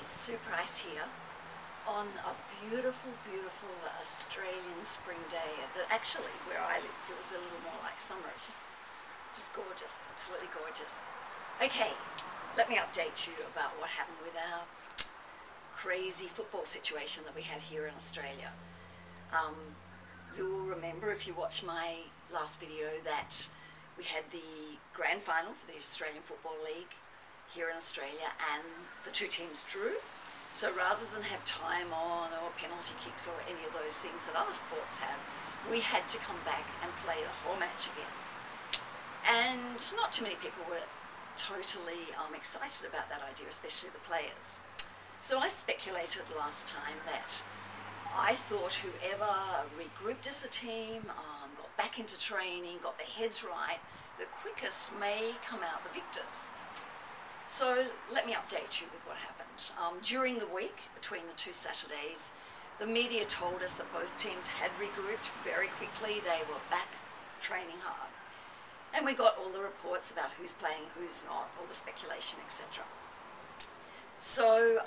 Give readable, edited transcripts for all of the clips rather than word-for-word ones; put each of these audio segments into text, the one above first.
Sue Price here on a beautiful, beautiful Australian spring day that actually where I live feels a little more like summer. It's just gorgeous, absolutely gorgeous. Okay, let me update you about what happened with our crazy football situation that we had here in Australia. You'll remember if you watched my last video that we had the grand final for the Australian Football League here in Australia and the two teams drew. So rather than have time on or penalty kicks or any of those things that other sports have, we had to come back and play the whole match again. And not too many people were totally excited about that idea, especially the players. So I speculated last time that I thought whoever regrouped as a team, got back into training, got their heads right, the quickest may come out the victors. So let me update you with what happened. During the week, between the two Saturdays, the media told us that both teams had regrouped very quickly. They were back training hard. And we got all the reports about who's playing, who's not, all the speculation, etc. So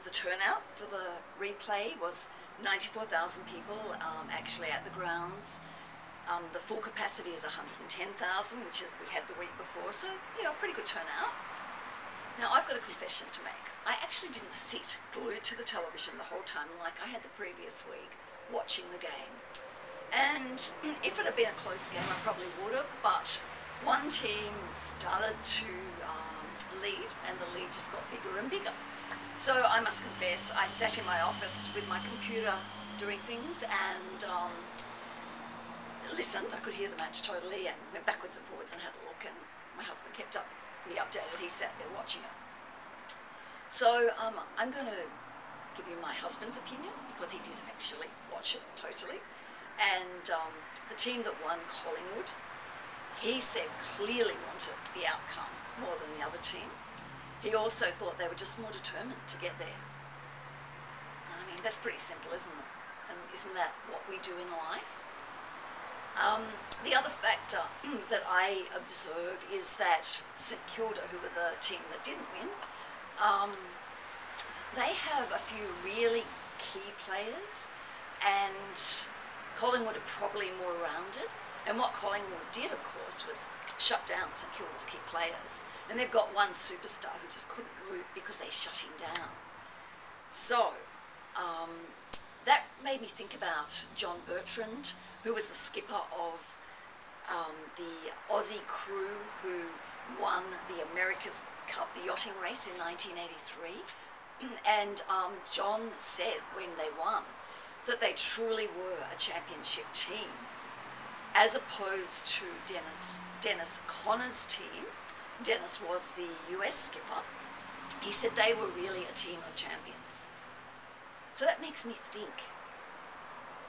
the turnout for the replay was 94,000 people actually at the grounds. The full capacity is 110,000, which we had the week before, so pretty good turnout. Now I've got a confession to make. I actually didn't sit glued to the television the whole time like I had the previous week watching the game. And if it had been a close game I probably would have, but one team started to lead and the lead just got bigger and bigger. So I must confess, I sat in my office with my computer doing things and listened. I could hear the match totally and went backwards and forwards and had a look, and my husband kept me updated. He sat there watching it. So I'm going to give you my husband's opinion because he did actually watch it totally. And the team that won, Collingwood, he said clearly wanted the outcome more than the other team. He also thought they were just more determined to get there. I mean, that's pretty simple, isn't it? And isn't that what we do in life? The other factor that I observe is that St Kilda, who were the team that didn't win, they have a few really key players, and Collingwood are probably more rounded. And what Collingwood did, of course, was shut down St Kilda's key players. And they've got one superstar who just couldn't move because they shut him down. So that made me think about John Bertrand, who was the skipper of the Aussie crew who won the America's Cup, the yachting race in 1983. And John said when they won that they truly were a championship team, as opposed to Dennis Conner's team. Dennis was the US skipper. He said they were really a team of champions. So that makes me think,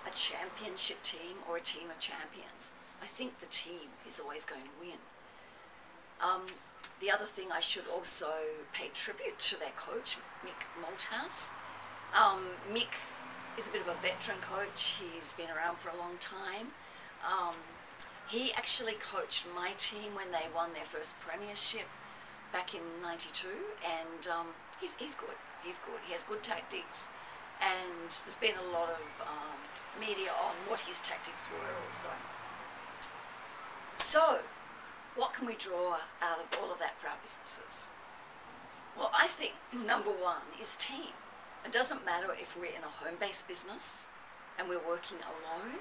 a championship team or a team of champions? I think the team is always going to win. The other thing, I should also pay tribute to their coach, Mick Malthouse. Mick is a bit of a veteran coach. He's been around for a long time. He actually coached my team when they won their first premiership back in '92, and he's good. He's good. He has good tactics, and there's been a lot of media on what his tactics were also. So, what can we draw out of all of that for our businesses? Well, I think number one is team. It doesn't matter if we're in a home-based business and we're working alone,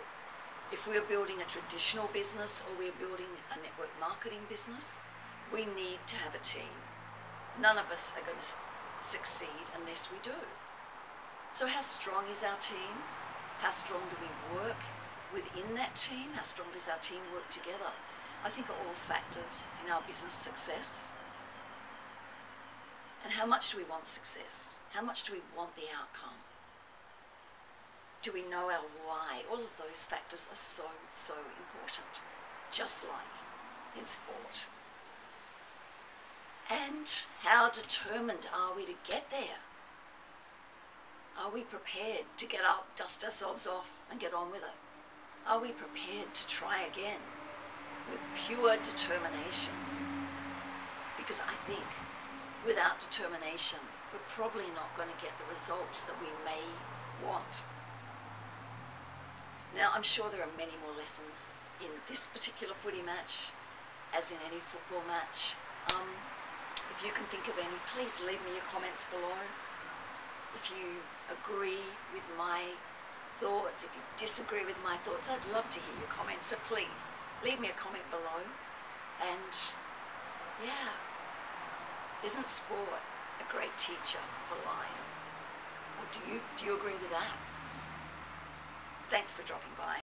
if we're building a traditional business or we're building a network marketing business, we need to have a team. None of us are going to succeed unless we do. So how strong is our team? How strong do we work within that team? How strong does our team work together? I think are all factors in our business success. And how much do we want success? How much do we want the outcome? Do we know our why? All of those factors are so, so important, just like in sport. And how determined are we to get there? Are we prepared to get up, dust ourselves off and get on with it? Are we prepared to try again with pure determination? Because I think without determination, we're probably not going to get the results that we may want. Now, I'm sure there are many more lessons in this particular footy match, as in any football match. If you can think of any, please leave me your comments below. If you agree with my thoughts, if you disagree with my thoughts, I'd love to hear your comments. So please, leave me a comment below. And yeah, isn't sport a great teacher for life? Or do you agree with that? Thanks for dropping by.